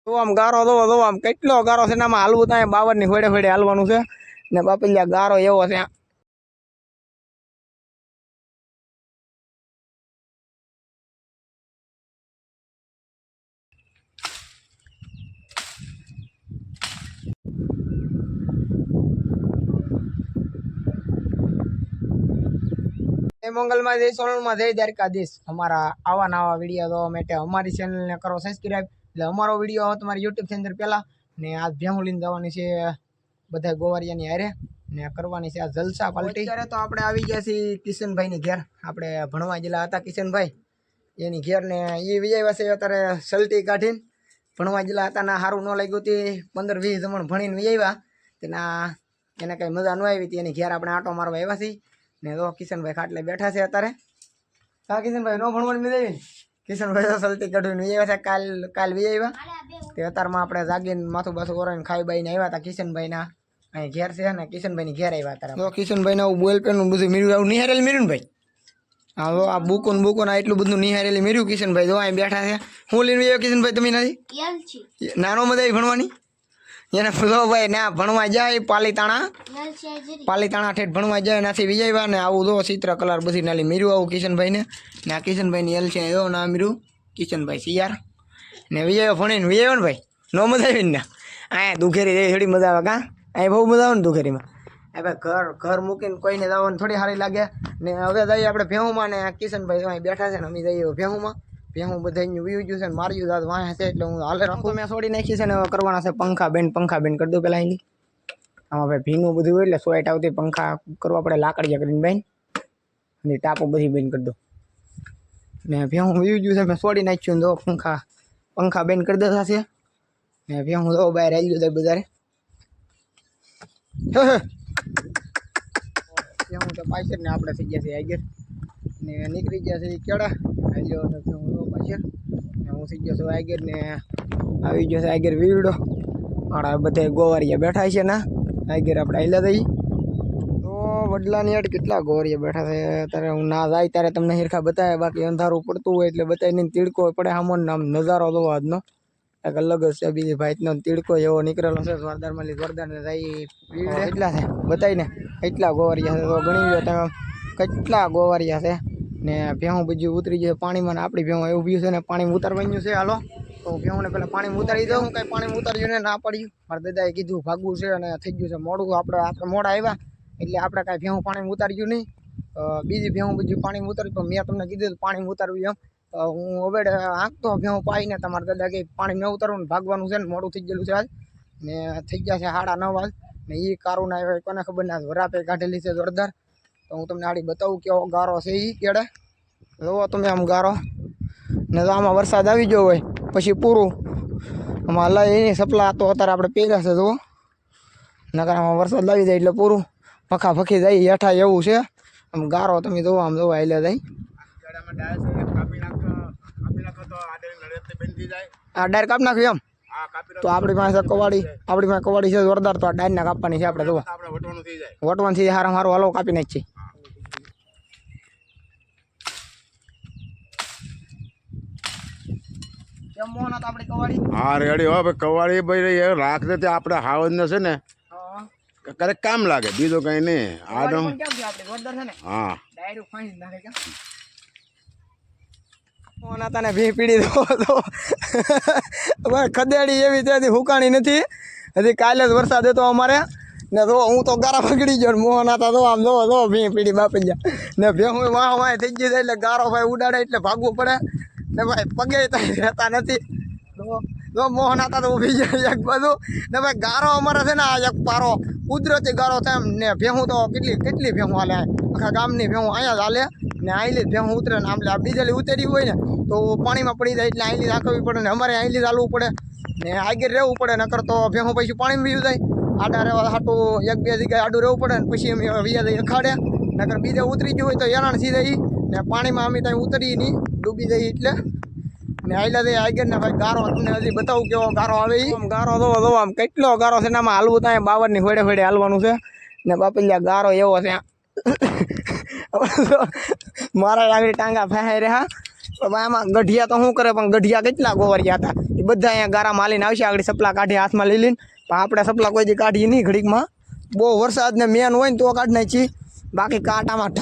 તો આમ ગારો દો આમ કેટલો ગારો છે ને આમાં હાલવું ત્યાં 52 ની હોડે હોડે હાલવાનું છે ને બાપલિયા ગારો એવો છે મંગલમાં જય સોનલમાં જય દ્વારકાધીશ અમારા આવા નવા વિડીયો જોવા માટે અમારી ચેનલને કરો સબસ્ક્રાઇબ એટલે અમારો વિડીયો આવે તમારી યુટ્યુબ ચેનલ પહેલા ને આજ ભેહું લઈને જવાની છે બધા ગોવારિયાની હારે ને કરવાની છે આ જલસા પાર્ટી અત્યારે તો આપણે આવી ગયા છીએ કિશનભાઈની ઘેર આપણે ભણવા જેલા હતા કિશનભાઈ એની ઘેર ને એ વિજયવા છે અત્યારે સલટી કાઢીને ભણવા જેલા હતા ના સારું ન લાગ્યું તે 15-20 જમણ ભણીને વિજયવા તેના એને કઈ મજા ન આવી હતી એની ઘેર આપણે આટો મારવા આવ્યા છીએ ને તો કિશનભાઈ ખાટલે બેઠા છે અત્યારે હા કિશનભાઈ નો ભણવાની મજા આવી કિશનભાઈ તો સલટી કાઢીને વિજયવા છે કાલ વિજયવા તે અત્યારમાં આપણે જાગીને માથું બાથું ઓરાઈને ખાઈ બાઈને આવ્યા હતા કિશનભાઈના અહીં ઘેર છે ને કિશનભાઈની ઘેર આવ્યા હતા તો કિશનભાઈને આવું બોલ પેનનું બધું મીર્યું આવું નિહારેલ મીર્યું ને ભાઈ હા તો આ બુકોન એટલું બધું નિહારેલી મીર્યું કિશનભાઈ જો અહીં બેઠા છે હું લઈને આવ્યો કિશનભાઈ તમે નથી નાનો મજા આવી ભણવાની એને ભાઈ ના ભણવા જાય પાલીતાણા ઠેઠ ભણવા જાય નાથી વિજયવા ને આવું જો ચિત્ર કલર બધી નાલી મીર્યું આવું કિશનભાઈને ને આ કિશનભાઈની એલ છે જો ના મીર્યું કિશનભાઈ સિયાર ને વિજય ભણીને વિજય ને ભાઈ નો મજા આવી ને અહીંયા દુખેરી જઈ થોડી મજા આવે કાં અહીં બહુ મજા આવે ને દુખેરીમાં ભાઈ ઘર મૂકીને કોઈને જવાનું થોડી સારી લાગે ને હવે જઈએ આપણે ભેહુંમાં ને કિશનભાઈ અહીં બેઠા છે ને અમે જઈએ ભેહુંમાં ભેહું બધા વ્યૂ ગયું છે ને માર્યું દાદ વાંહે છે એટલે હું હાલે રાખું મેં છોડી નાખી છે ને હવે કરવાના છે પંખા બેન કરી દઉં પેલા એની આમાં ભાઈ ભીનું બધું હોય એટલે સોઈટ આવતી પંખા કરવા પડે લાકડીયા કરીને બેન અને ટાપો બધી બેન કરી દો ને ભેહું વ્યૂ ગયું છે મેં છોડી નાખ્યું તો પંખા બેન કરી દેતા છે ને ભેહું તો બહાર આવી ગયું બજારે ભેહું તો પાછળ ને આપણે થઈ ગયા છે આગળ ને નીકળી ગયા છે કેળા આવ્યો હું પાછળ ને હું થઈ ગયો છું આગળ ને આવી ગયો છે આગળ વીરડો આડા બધા ગોવારિયા બેઠા છે ને આગળ આપણે આવેલા થઈ તો વડલાની યાર કેટલા ગોવારિયા બેઠા છે ત્યારે હું ના જાય ત્યારે તમને હિરખા બતાવે બાકી અંધારું પડતું હોય એટલે બતાવીને તીડકો પડે આમ આમ નજારો જોવો આજનો એક અલગ જ છે બીજી ભાઈનો તીડકો એવો નીકળેલો છે જોરદારમાં જોરદાર ને જાય એટલા છે બતાવીને કેટલા ગોવારિયા છે તો ગણી લો તમે કેટલા ગોવારિયા છે ને ભેહું બીજું ઉતરી જાય પાણીમાં ને આપણી ભેહું એવું બીજું છે ને પાણી ઉતારવાનું છે હાલો તો ભેહુંને પેલા પાણી ઉતારી દઉં હું કઈ પાણી ઉતાર્યું ને ના પડ્યું મારા દાદાએ કીધું ભાગવું છે અને થઈ ગયું છે મોડું આપણે મોડા આવ્યા એટલે આપણે કાંઈ ભેહું પાણી ઉતાર્યું નહીં બીજી ભેહું બીજું પાણી ઉતાર્યું તો મેં તમને કીધું પાણી ઉતારવું એમ હું હવે આંકતો ભેહું પાઈને તમારા દાદા કે પાણી ન ઉતારવું ને ભાગવાનું છે ને મોડું થઈ ગયેલું છે આજ ને થઈ ગયા છે 9:30 વાગ ને એ કારું ના આવ્યા કોને ખબર ના વરાપે કાઢેલી છે જોરદાર તો હું તમને આડી બતાવું કેવો ગારો છે એ કેડે જોવો તમે આમ ગારો ને તો આમાં વરસાદ આવી ગયો હોય પછી પૂરું આમાં લઈ એની સપલા તો અત્યારે આપણે પહેર્યા છે જુઓ નકર આમાં વરસાદ લાવી જાય એટલે પૂરું ફખા ફખી જાય હેઠા એવું છે આમ ગારો તમે જોવો આમ જોવા એટલે જાય આ ડાયર કાપ નાખ્યું એમ તો આપણી પાસે કવાડી છે જોરદાર તો આ ડાયરના કાપવાની છે આપણે જોવો વટવાનું થઈ જાય હારું હાલો કાપી નાખીએ હા રેડી હો ભાઈ કવાડી ભાઈ રાખ દે આપણે હાવજ ને છે ને ક્યારેક કામ લાગે બીજું કઈ નહીં હા તને ભી પીડી દો ખદેડી એવી ત્યાંથી હુકાણી નથી હજી કાલે જ વરસાદ હતો અમારે ને જો હું તો ગારા પકડી ગયો મોહન હતા તો આમ જો ભી પીડી બાપી ગયા ને ભેહું વાહ થઈ ગઈ એટલે ગારો ભાઈ ઉડાડે એટલે ભાગવું પડે ને ભાઈ પગે રહેતા નથી તો મોહન હતા તો ઊભી જાય એક બાજુ ને ભાઈ ગારો અમારે છે ને આ એક પારો કુદરતી ગારો થાય ને ભેહું તો કેટલી ભેહું હાલે આખા ગામની ભેહું અહીંયા જ હાલે ને આઈલી ભેહું ઉતરે ને આમ ડીઝલ ઉતરી હોય ને તો પાણીમાં પડી જાય એટલે આઈલી રાખવી પડે ને અમારે આઈલી ચાલવું પડે ને આગળ રહેવું પડે નકર તો ભેહું પછી પાણીમાં બીજું જાય આડા રહેવા હાટું 1-2 જગ્યાએ આડું રહેવું પડે ને પછી અમે વિયા જઈએ અખાડે નકર બીજે ઉતરી ગયું હોય તો હેરાણ સી જાય ને પાણીમાં અમે ત્યાં ઉતરી નહીં ડૂબી જઈએ એટલે ને આઈલા જઈએ આગળ ને ભાઈ ગારો તમને હજી બતાવું કેવો ગારો આવે ગારો જોવો આમ કેટલો ગારો છે ને આમાં હાલવું ત્યાં 52 ની હોડે હોડે હાલવાનું છે ને બાપલિયા ગારો એવો છે મારા આગળ ટાંગા ફાઈ રહ્યા આમાં ગઢિયા તો શું કરે પણ ગઢિયા કેટલા ગોવારિયા હતા એ બધા અહીંયા ગારા માલીને આવશે આગળ સપલા કાઢી હાથમાં લઈ લઈને પણ આપણે સપલા કોઈ દી કાઢીએ નહીં ઘડીકમાં બહુ વરસાદ ને મેન હોય ને તો કાઢી નાખી બાકી કાંટામાં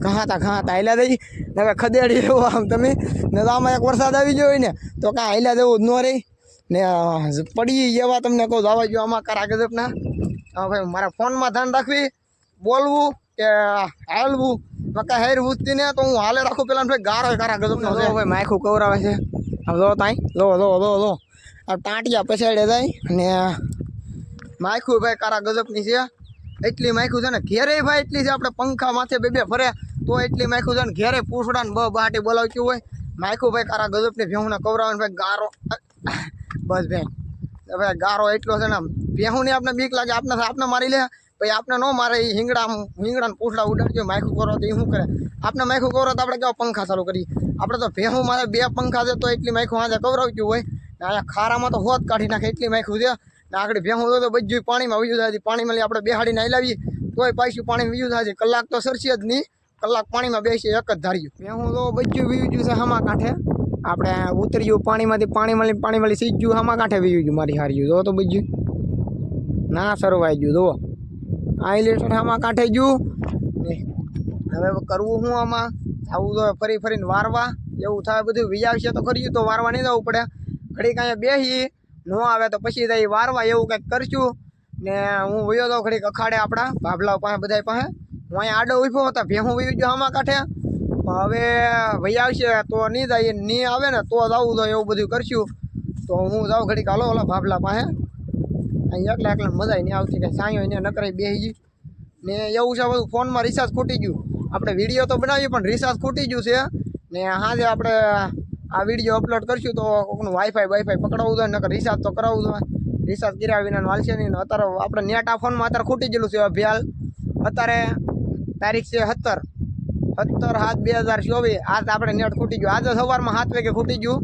ઘાતા હાલ્યા દઈ ને હવે ખદેડી એવો આમ તમે ને તો આમાં એક વરસાદ આવી ગયો હોય ને તો કાંઈ હાલ્યા દેવું જ ન રહી ને પડી એવા તમને કહું જવા ગયો આમાં કરા ગજબના ભાઈ મારા ફોનમાં ધ્યાન રાખવી બોલવું કે હાલવું કાંઈ હેર ઉઠતી ને તો હું હાલે રાખું પેલા ભાઈ ગારો કરા ગજબનો ભાઈ માયખું કવરાવે છે આમ જો તાઈ જો આ ટાંટિયા પછાડે જાય ને માયખું ભાઈ કરા ગજબની છે એટલી માયખું છે ને ઘેરે ભાઈ એટલી છે આપણે પંખા માથે બે ફરે તો એટલી માયખું છે ને ઘેરે પૂછડા ને બહાટી બોલાવતી હોય માયખું ભાઈ કારા ગજબની ભેહુંને કવરાવે ભાઈ ગારો બસ ભાઈ હવે ગારો એટલો છે ને ભેહુંની આપણે બીક લાગે આપણે મારી લે પછી આપણે ન મારે એ હિંગડાને પૂછડા ઉડાડજો માયખું કરો તો એ શું કરે આપણે માયખું કરો તો આપણે કેવા પંખા ચાલુ કરીએ આપણે તો ભેહું મારે 2 પંખા છે તો એટલી માયખું આજે કવરાવતી હોય ને અહીંયા ખારામાં તો હોત કાઢી નાખે એટલી માયખું છે ને આગળ ભેહું તો બધું પાણીમાં વયું થાય પાણીમાં આપણે બેહાડીને હલાવીએ તોય પાછું પાણી વયું થાય કલાક તો સરસી જ નહીં કલાક પાણીમાં બેસી એક જ ધાર્યું ભેહું તો બધું વયું ગયું છે હામા કાંઠે આપણે ઉતર્યું પાણીમાં સીજ્યું હામા કાંઠે વયું ગયું મારી હાર્યું જો તો બધું ના સરવાઈ ગયું જો આ ઇલેક્ટ્રિક હામા કાંઠે ગયું ને હવે કરવું શું આમાં આવું તો ફરીને વારવા એવું થાય બધું વિજાવશે તો ખરી તો વારવા નહીં જવું પડે ઘડીક અહીંયા બેસી ન આવે તો પછી તો વારવા એવું કંઈક કરશું ને હું વયો તો ઘડીક અખાડે આપણા ભાભલાઓ પાસે બધા પાસે હું અહીંયા આડો ઉભો હતા ભેહું વયું ગયો આમાં કાંઠે હવે વહી આવશે તો નહીં જાય નહીં આવે ને તો જવું તો એવું બધું કરશું તો હું જાઉં ઘડીક હાલો ઓલા ભાભલા પાસે અહીંયા એકલા મજા નહીં આવતી કે સાંયો એને નકરાઈ બેસી ગઈ ને એવું છે બધું ફોનમાં રિચાર્જ ખૂટી ગયું આપણે વિડીયો તો બનાવીએ પણ રિચાર્જ ખૂટી ગયું છે ને હાજે આપણે આ વિડીયો અપલોડ કરશું તો કોઈકનું વાઈફાઈ પકડાવવું જોઈએ નકર રિચાર્જ તો કરાવવું જોઈએ રિચાર્જ કર્યા વિના હાલશે નહીં ને અત્યારે આપણે નેટ આ ફોનમાં અત્યારે ખૂટી ગયેલું છે અભ્યાલ અત્યારે તારીખ છે 17/7/2024 આજ આપણે નેટ ખૂટી ગયું આજે સવારમાં 7 વાગે ખૂટી ગયું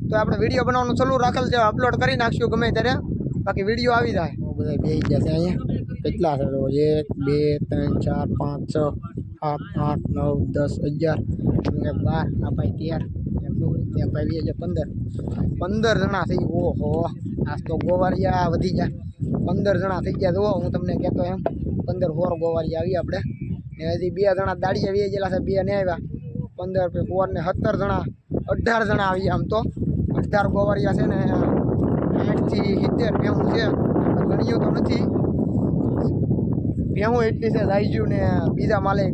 તો આપણે વિડીયો બનાવવાનું ચાલુ રાખેલ છે અપલોડ કરી નાખશું ગમે ત્યારે બાકી વિડીયો આવી જાય બધા બેસી ગયા છે અહીંયા કેટલા છે 1 2 3 4 5 6 7 8 9 10 11 12 આ ભાઈ 13 ભાઈ 15 જણા થઈ ઓહો આજ તો ગોવારિયા વધી ગયા 15 જણા થઈ ગયા જુઓ હું તમને કહેતો એમ 15 હોર ગોવારિયા આવી આપણે ને હજી 2 જણા દાડીએ વી ગયેલા છે 2 ને આવ્યા 15 હોર ને 17 જણા 18 જણા આવી આમ તો 18 ગોવારિયા છે ને 60 થી 70 ભેહું છે ગણ્યું તો નથી ભેહું એટલી છે જાયજ્યું ને બીજા માલે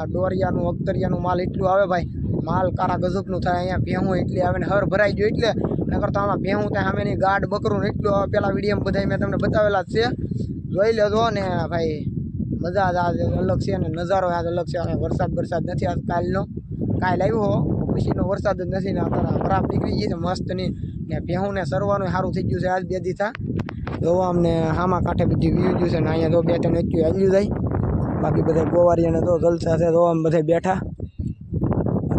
ડોરિયાનું અખ્તરિયાનું માલ એટલું આવે ભાઈ માલ કારા ગજબનું થાય અહીંયા ભેહું એટલી આવે ને હર ભરાઈ ગયું એટલે નકર તો આમાં ભેહું ત્યાં સામેની ગાઢ બકરું એટલું પેલા વિડીયોમાં બધા મેં તમને બતાવેલા જ છે જોઈ લેજો ને ભાઈ મજા જ આજ અલગ છે ને નજારો આજ અલગ છે વરસાદ નથી આજ કાલ આવ્યો પછીનો વરસાદ જ નથી ને અત્યારે ખરાબ નીકળી ગઈ છે મસ્તની ને ભેહું ને સરવાનું સારું થઈ ગયું છે આજ 2 દી થા જોવા અમને હામા કાંઠે બધી વ્યૂ ગયું છે ને અહીંયા તો 2 3 એક્યું હાલ્યું જાય બાકી બધા ગોવારિયાને તો જલસા છે જોવા બધા બેઠા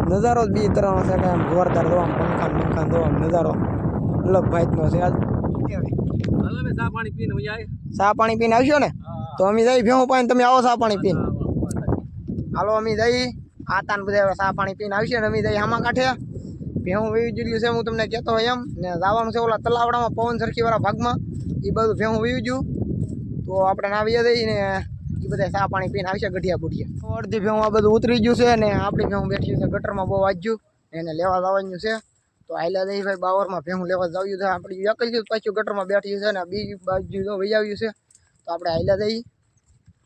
નજારો જ બી તરવાનો છે કે આમ જોરદાર જોવા પંખા જોવા નજારો અલગ ભાઈનો છે આજ ચા પાણી પીને આવશો ને તો અમે જઈ ભેહું પાણી તમે આવો ચા પાણી પીને હાલો અમે જઈ આતા ને બધા ચા પાણી પીને આવશે ને અમે જઈ હામા કાંઠે ભેહું વેવી ગયેલું છે હું તમને કહેતો હોય એમ ને જવાનું છે ઓલા તલાવડામાં પવન સરખીવાળા ભાગમાં એ બધું ભેહું વેવી ગયું તો આપણે આવીએ જઈએ ને એ બધા ચા પાણી પીને આવશે ગઢિયા બુઢિયા અડધી ભેહું આ બધું ઉતરી ગયું છે ને આપણી ભેહું બેઠી છે ગટરમાં બહુ વાંચ્યું એને લેવા જવાનું છે તો આયલા જઈ ભાઈ બાવરમાં ભેહું લેવા જાવ્યું છે આપણી એકલી પાછું ગટરમાં બેઠી છે ને બીજી બાજુ તો વહી આવ્યું છે તો આપણે આયલા જઈ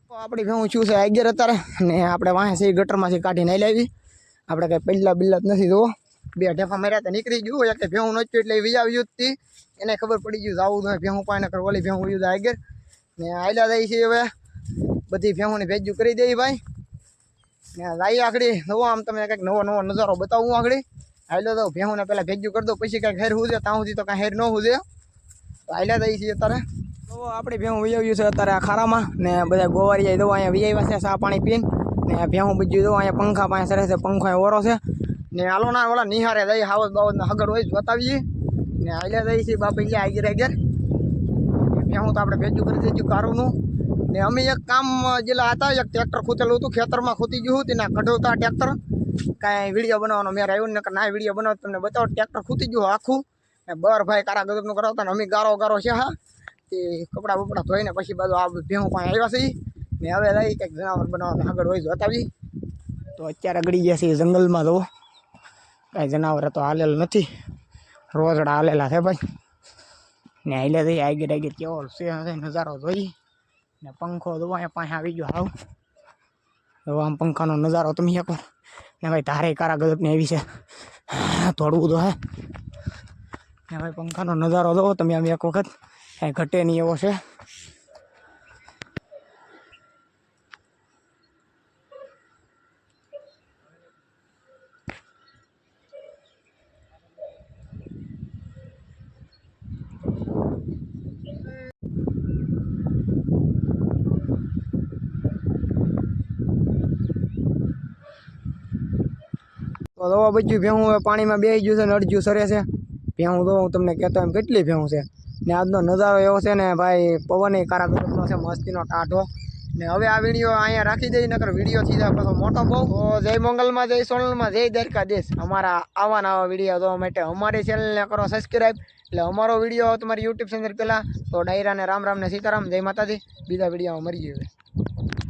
તો આપણી ભેહું શું છે 11 અત્યારે ને આપણે વાંહે છે ગટરમાંથી કાઢીને આઈ લાવી આપણે કંઈ પહેલા બિલ્લા જ નથી જુઓ 2 ઢેફા માર્યા તો નીકળી ગયું એટલે ભેહું નચ્યું એટલે વહી આવ્યું જ એને ખબર પડી ગયું જાવું તો ભેહું પાણી કર ઓલી ભેહું વયું જાય 11 ને આયલા જઈ છે હવે બધી ભેહુંની ભેજ્યું કરી દઈ ભાઈ ને જાય આગળ નવો આમ તમે કંઈક નવો નજારો બતાવું આગળ આયલો તો ભેહુંને પહેલાં ભેજ્યું કરી દો પછી કાંઈક હેર હું છે ત્યાં સુધી તો કાંઈ હેર ન હું છે તો આયલા જઈ છીએ અત્યારે તો આપણી ભેહું વહી આવ્યું છે અત્યારે આ ખારામાં ને બધા ગોવારિયા દો અહીંયા વહી આવ્યા છે ચા પાણી પીને ને ભેહું બીજું દો અહીંયા પંખા પાસે સરસ છે પંખો ઓરો છે ને હાલો ના ઓલા નિહારે જઈ હાવજ બાવજના હગડ હોય બતાવીએ ને આયલા જઈ છીએ બાપા એટલે આગળ ભેહું તો આપણે ભેજ્યું કરી દઈશું કારુંનું ને અમે એક કામ જેલા હતા એક ટ્રેક્ટર ખૂતેલું હતું ખેતરમાં ખૂતી ગયું હતું તેના કઢવતા ટ્રેક્ટર કાંઈ વિડીયો બનાવવાનો મેં આવ્યું ને ના વિડીયો બનાવ તમને બતાવો ટ્રેક્ટર ખૂતી ગયું આખું ને બર ભાઈ કારા ગજબનું કરાવતા ને અમે ગારો છે હા તે કપડાં બપડા ધોઈને પછી બાજુ આ ભેહું પાસે આવ્યા છે ને હવે લઈ કંઈક જનાવર બનાવવા આગળ હોય જોતાવી તો અત્યારે ગળી ગયા છે જંગલમાં જવો કાંઈ જનાવર તો હાલેલ નથી રોજડા હાલેલા છે ભાઈ ને હાલે જઈએ આગળ કેવો છે નજારો જોઈ ને પંખો જોવો અહીંયા પાસે આવી ગયો આવ એવો આમ પંખાનો નજારો તમે એકવાર ને ભાઈ તારે કારા ગજબની આવી છે થોડું તો હે ને ભાઈ પંખાનો નજારો જોવો તમે આમ એક વખત કાંઈ ઘટે નહીં એવો છે તો દવા બચ્યું ભેહું હવે પાણીમાં બેસી ગયું છે ને અડજ્યું સરે છે ભેહું તો હું તમને કહેતો એમ કેટલી ભેહું છે ને આજનો નજારો એવો છે ને ભાઈ પવન કારા ગજબનો છે મસ્તીનો ટાઢો ને હવે આ વિડીયો અહીંયા રાખી દઈ નકર વિડીયો થી જાય પાછો મોટો બહુ તો જય મંગલમાં જય સોનલમાં જય દ્વારકાધીશ અમારા આવા વિડીયો જોવા માટે અમારી ચેનલને કરો સબસ્ક્રાઈબ એટલે અમારો વિડીયો તમારી યુટ્યુબ ચેનલ પહેલાં તો ડાયરાને રામ રામ ને સીતારામ જય માતાજી બીજા વિડીયોમાં મરી ગયું